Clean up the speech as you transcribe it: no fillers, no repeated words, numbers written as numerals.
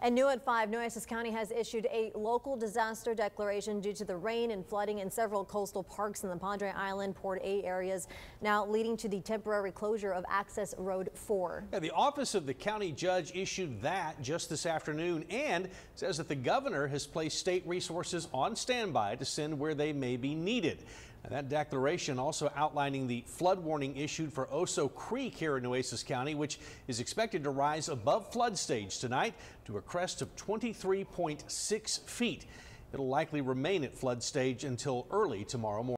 And new at 5, Nueces County has issued a local disaster declaration due to the rain and flooding in several coastal parks in the Padre Island, Port A areas, now leading to the temporary closure of Access Road 4. Yeah, the office of the county judge issued that just this afternoon and says that the governor has placed state resources on standby to send where they may be needed. And that declaration also outlining the flood warning issued for Oso Creek here in Nueces County, which is expected to rise above flood stage tonight to a crest of 23.6 feet. It'll likely remain at flood stage until early tomorrow morning.